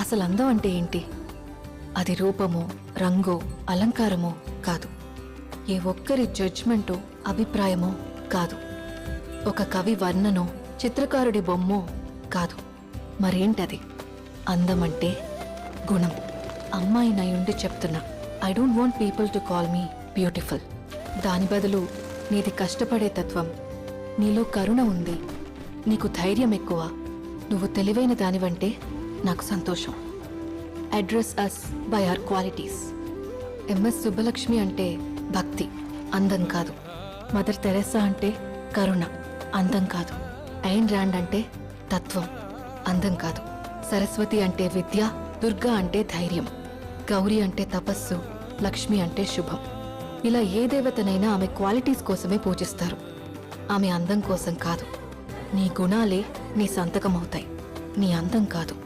అసలు అందం అంటే ఏంటి? అది రూపమో, రంగో, అలంకారమో కాదు. ఏ ఒక్కరి జడ్జ్మెంటో, అభిప్రాయమో కాదు. ఒక కవి వర్ణనో, చిత్రకారుడి బొమ్మో కాదు. మరేంటది? అందమంటే గుణం. అమ్మాయినయుండి చెప్తున్నా, I don't want people to call me beautiful. దాని బదులు నీది కష్టపడే తత్వం, నీలో కరుణ ఉంది, నీకు ధైర్యం ఎక్కువ, నువ్వు తెలివైన దానివంటే నాకు సంతోషం. Address us by our qualities. MS Subbulakshmi అంటే భక్తి, అందం కాదు. మదర్ తెరెసా అంటే కరుణ, అందం కాదు. ఐన్ ర్యాండ్ అంటే తత్వం, అందం కాదు. సరస్వతి అంటే విద్య, దుర్గా అంటే ధైర్యం, గౌరీ అంటే తపస్సు, లక్ష్మి అంటే శుభం. ఇలా ఏ దేవతనైనా ఆమె క్వాలిటీస్ కోసమే పూజిస్తారు, ఆమె అందం కోసం కాదు. నీ గుణాలే నీ సంతకమవుతాయి, నీ అందం కాదు.